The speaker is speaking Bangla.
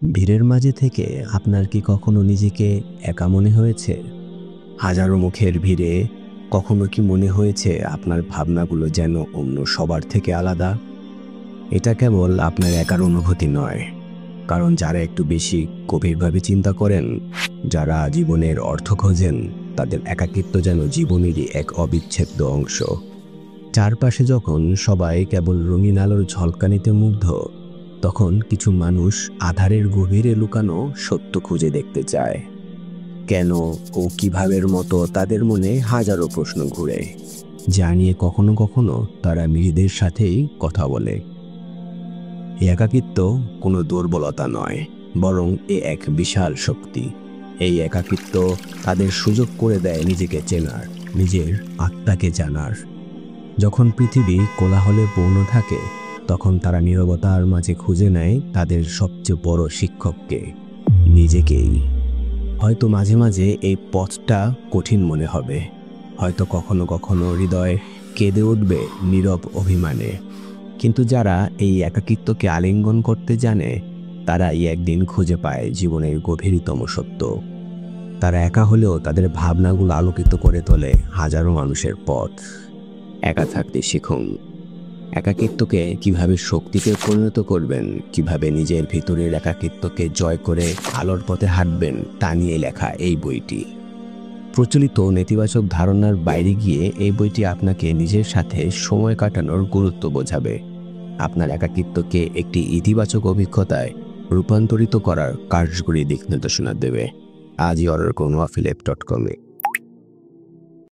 ভিড়ের মাঝে থেকে আপনার কি কখনো নিজেকে একা মনে হয়েছে? হাজারো মুখের ভিড়ে কখনো কি মনে হয়েছে আপনার ভাবনাগুলো যেন অন্য সবার থেকে আলাদা? এটা কেবল আপনার একার অনুভূতি নয়, কারণ যারা একটু বেশি গভীরভাবে চিন্তা করেন, যারা জীবনের অর্থ খোঁজেন, তাদের একাকিত্ব যেন জীবনেরই এক অবিচ্ছেদ্য অংশ। চারপাশে যখন সবাই কেবল রঙিন আলোর ঝলকানিতে মুগ্ধ, তখন কিছু মানুষ আঁধারের গভীরে লুকানো সত্য খুঁজে দেখতে চায়। কেন ও কিভাবের মতো তাদের মনে হাজারো প্রশ্ন ঘুরে, যা নিয়ে কখনো কখনো তারা নিজেদের সাথেই কথা বলে। এই একাকিত্ব কোনো দুর্বলতা নয়, বরং এ এক বিশাল শক্তি। এই একাকিত্ব তাদের সুযোগ করে দেয় নিজেকে চেনার, নিজের আত্মাকে জানার। যখন পৃথিবী কোলাহলে পূর্ণ থাকে, তখন তারা নীরবতার মাঝে খুঁজে নেয় তাদের সবচেয়ে বড় শিক্ষককে, নিজেকেই। হয়তো মাঝে মাঝে এই পথটা কঠিন মনে হবে, হয়তো কখনো কখনো হৃদয় কেঁদে উঠবে নীরব অভিমানে, কিন্তু যারা এই একাকিত্বকে আলিঙ্গন করতে জানে, তারাই একদিন খুঁজে পায় জীবনের গভীরতম সত্য। তারা একা হলেও তাদের ভাবনাগুলো আলোকিত করে তোলে হাজারো মানুষের পথ। একা থাকতে শিখুন। একাকিত্বকে কিভাবে শক্তিতে পরিণত করবেন, কিভাবে নিজের ভিতরের একাকিত্বকে জয় করে আলোর পথে হাঁটবেন, তা নিয়ে লেখা এই বইটি। প্রচলিত নেতিবাচক ধারণার বাইরে গিয়ে এই বইটি আপনাকে নিজের সাথে সময় কাটানোর গুরুত্ব বোঝাবে, আপনার একাকিত্বকে একটি ইতিবাচক অভিজ্ঞতায় রূপান্তরিত করার কার্যকরী দিক নির্দেশনা দেবে। আজই অর্ডার করুন affiliate.com-এ।